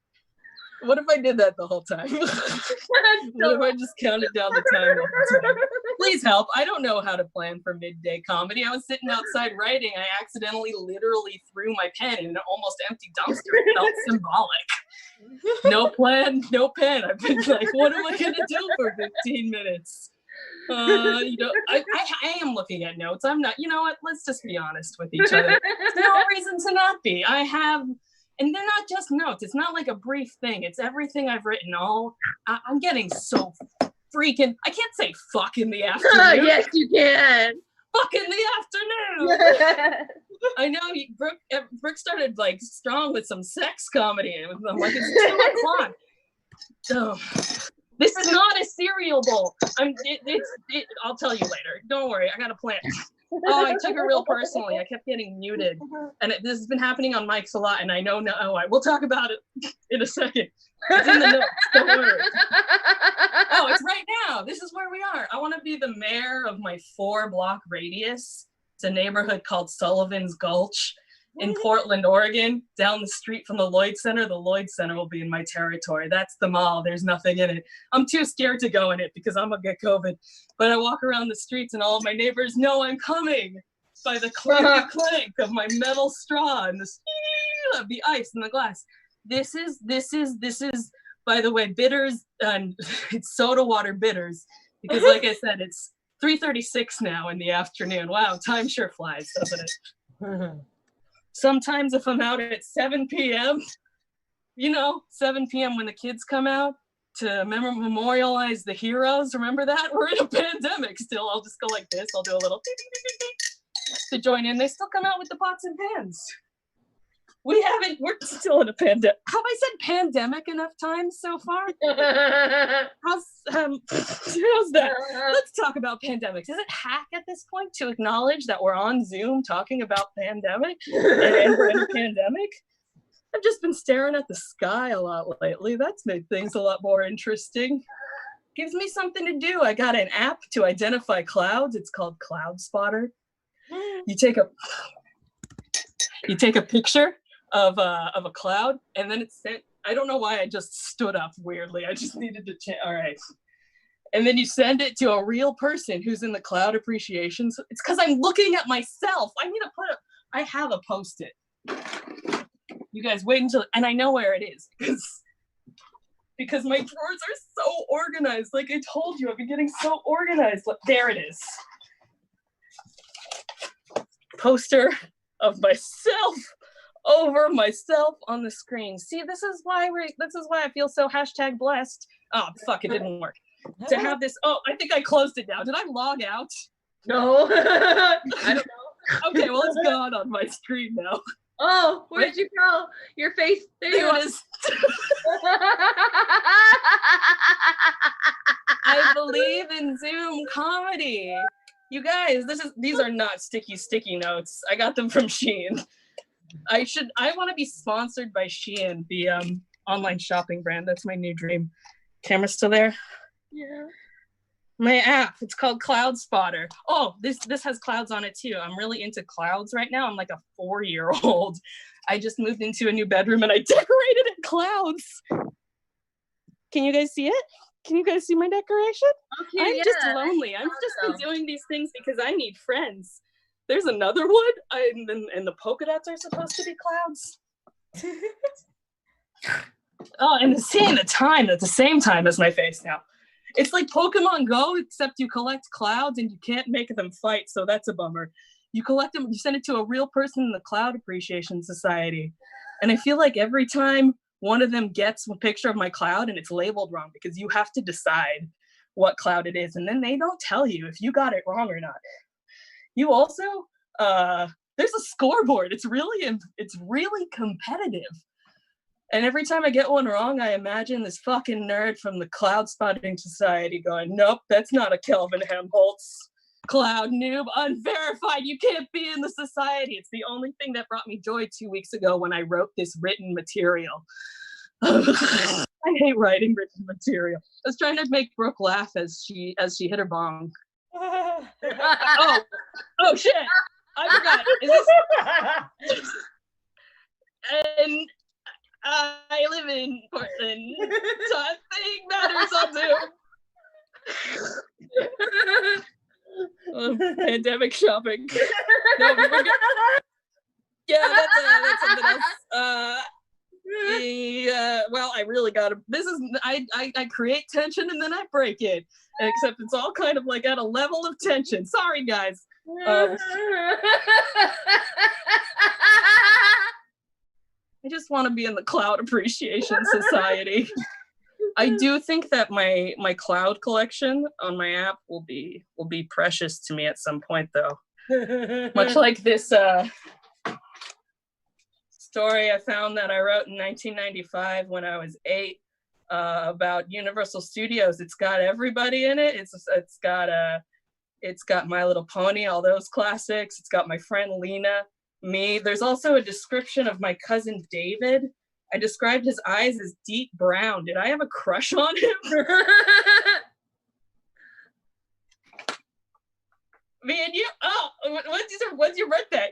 What if I did that the whole time? What if I just counted down the time the whole time? Please help. I don't know how to plan for midday comedy. I was sitting outside writing. I accidentally literally threw my pen in an almost empty dumpster. It felt symbolic. No plan, no pen. I've been like, what am I going to do for 15 minutes? I am looking at notes. I'm not, you know what? Let's just be honest with each other. There's no reason to not be. I have... And they're not just notes. It's not like a brief thing. It's everything I've written. I'm getting so freaking... I can't say fuck in the afternoon. Yes, you can. Fuck in the afternoon. I know. Brooke started like strong with some sex comedy. And I'm like, it's 2 o'clock. So, this is not a cereal bowl. I'll tell you later. Don't worry. I got a plan. Oh, I took it real personally. I kept getting muted. And this has been happening on mics a lot, and I know now. We'll talk about it in a second. It's in the notes. Don't worry. Oh, it's right now. This is where we are. I want to be the mayor of my 4-block radius. It's a neighborhood called Sullivan's Gulch in Portland, Oregon, down the street from the Lloyd Center. The Lloyd Center will be in my territory. That's the mall. There's nothing in it. I'm too scared to go in it because I'm gonna get COVID. But I walk around the streets and all of my neighbors know I'm coming by the clink of my metal straw and the of the ice and the glass. This is, by the way, bitters, and it's soda water bitters, because like I said, it's 3:36 now in the afternoon. Wow, time sure flies, doesn't it? Sometimes if I'm out at 7 p.m., 7 p.m. when the kids come out to memorialize the heroes. Remember that? We're in a pandemic still. I'll just go like this. I'll do a little to join in. They still come out with the pots and pans. We're still in a pandemic. Have I said pandemic enough times so far? How's that? Let's talk about pandemics. Is it hack at this point to acknowledge that we're on Zoom talking about pandemic and we're in a pandemic? I've just been staring at the sky a lot lately. That's made things a lot more interesting. Gives me something to do. I got an app to identify clouds. It's called Cloud Spotter. You take a picture of a cloud, and then it's sent. I don't know why I just stood up weirdly. I just needed to all right. And then you send it to a real person who's in the cloud appreciation. So it's because I'm looking at myself. I need to I have a Post-it. You guys wait until, and I know where it is because my drawers are so organized. Like I told you, I've been getting so organized. Look, there it is. Poster of myself over myself on the screen. See, this is why I feel so #blessed. Oh fuck, it didn't work. To have this, I think I closed it now. Did I log out? No. I don't know. Okay, well it's gone on my screen now. Oh, where did you go? Your face. There it is. I believe in Zoom comedy. You guys, these are not sticky notes. I got them from Shein. I want to be sponsored by Shein, the online shopping brand. That's my new dream. Camera still there? Yeah. My app, it's called Cloud Spotter. Oh, this has clouds on it too. I'm really into clouds right now. I'm like a 4-year-old. I just moved into a new bedroom and I decorated it clouds. Can you guys see it? Can you guys see my decoration? Okay, I'm just lonely. I've just been doing these things because I need friends. There's another one, and the polka dots are supposed to be clouds. Oh, and seeing the time at the same time as my face now. It's like Pokemon Go, except you collect clouds and you can't make them fight, so that's a bummer. You collect them, you send it to a real person in the Cloud Appreciation Society. And I feel like every time one of them gets a picture of my cloud and it's labeled wrong, because you have to decide what cloud it is, and then they don't tell you if you got it wrong or not. You also, there's a scoreboard. It's really competitive. And every time I get one wrong, I imagine this fucking nerd from the Cloud Spotting Society going, nope, that's not a Kelvin Helmholtz. Cloud noob, unverified, you can't be in the society. It's the only thing that brought me joy 2 weeks ago when I wrote this written material. I hate writing written material. I was trying to make Brooke laugh as she hit her bong. Oh shit! I forgot. Is this? And I live in Portland, so I think matters on Zoom. Pandemic shopping. No, we're good. Yeah, that's something else. Yeah, well, I really gotta. This is I create tension and then I break it. Except it's all kind of like at a level of tension. Sorry, guys. I just want to be in the cloud appreciation society. I do think that my cloud collection on my app will be precious to me at some point, though. Much like this story I found that I wrote in 1995 when I was 8 about Universal Studios. It's got everybody in it. It's got My Little Pony, all those classics. It's got my friend Lena, me. There's also a description of my cousin David. I described his eyes as deep brown. Did I have a crush on him? Me and you? Oh, what's your birthday?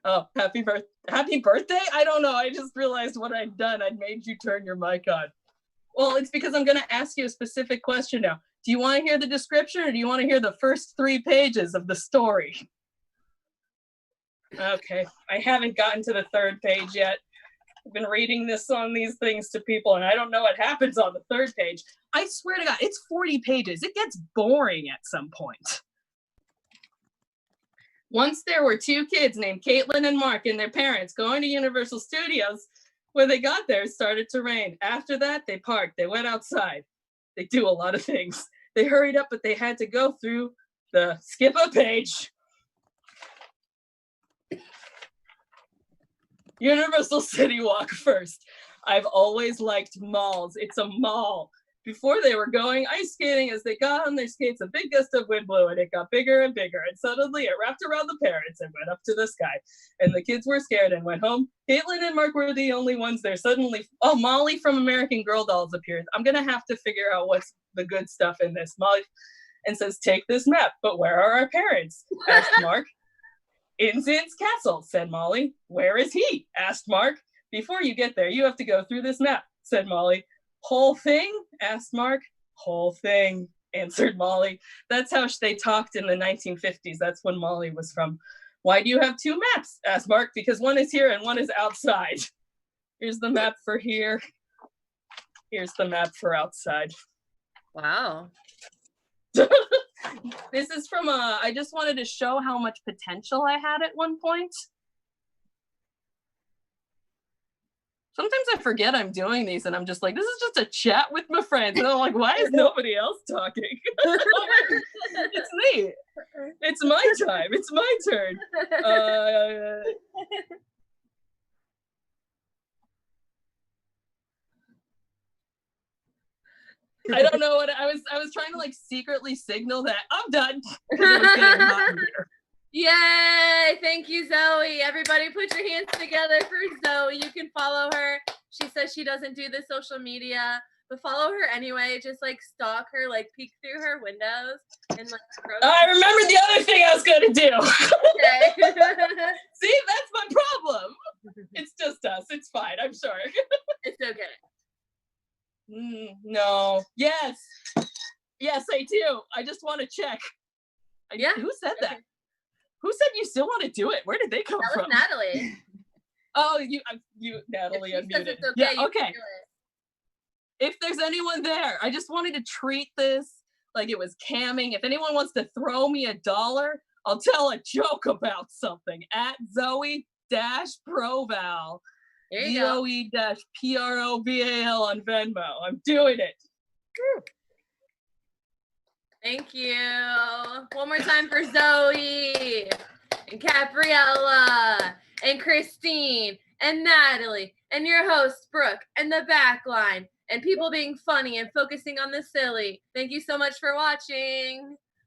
Oh, happy birthday? I don't know. I just realized what I'd done. I'd made you turn your mic on. Well, it's because I'm going to ask you a specific question now. Do you want to hear the description or do you want to hear the first 3 pages of the story? Okay, I haven't gotten to the 3rd page yet. I've been reading these things to people and I don't know what happens on the 3rd page. I swear to God, it's 40 pages. It gets boring at some point. Once there were 2 kids named Caitlin and Mark and their parents going to Universal Studios. When they got there, it started to rain. After that, they parked. They went outside. They do a lot of things. They hurried up, but they had to go through the skip a page. Universal City Walk first. I've always liked malls. It's a mall. Before they were going ice skating, as they got on their skates, a big gust of wind blew and it got bigger and bigger. And suddenly it wrapped around the parents and went up to the sky. And the kids were scared and went home. Caitlin and Mark were the only ones there. Suddenly, Molly from American Girl Dolls appears. I'm going to have to figure out what's the good stuff in this. Molly and says, take this map. But where are our parents? Asked Mark. In Zin's castle, said Molly. Where is he? Asked Mark. Before you get there, you have to go through this map, said Molly. Whole thing? Asked Mark. Whole thing, answered Molly. That's how they talked in the 1950s. That's when Molly was from. Why do you have 2 maps? Asked Mark. Because one is here and one is outside. Here's the map for here. Here's the map for outside. Wow. This is from I just wanted to show how much potential I had at one point. Sometimes I forget I'm doing these and I'm just like, this is just a chat with my friends. And I'm like, why is nobody else talking? It's me. It's my time. It's my turn. I don't know what I was trying to like secretly signal that I'm done. It was getting hot in here. Yay! Thank you, Zoe. Everybody put your hands together for Zoe. You can follow her. She says she doesn't do the social media, but follow her anyway. Just like stalk her, like peek through her windows and like I remember the other thing I was gonna do. Okay. See, that's my problem. It's just us. It's fine. I'm sorry. It's okay. No. Yes, I do. I just want to check. Yeah. Who said that? Who said you still want to do it? Where did they come from? That was Natalie. Oh, you, Natalie, unmuted. It's okay, yeah, okay. If there's anyone there, I just wanted to treat this like it was camming. If anyone wants to throw me $1, I'll tell a joke about something at Zoe-Proval. Zoe-Proval on Venmo. I'm doing it. Thank you. One more time for Zoe and Gabriella and Christine and Natalie and your host, Brooke, and the backline and people being funny and focusing on the silly. Thank you so much for watching.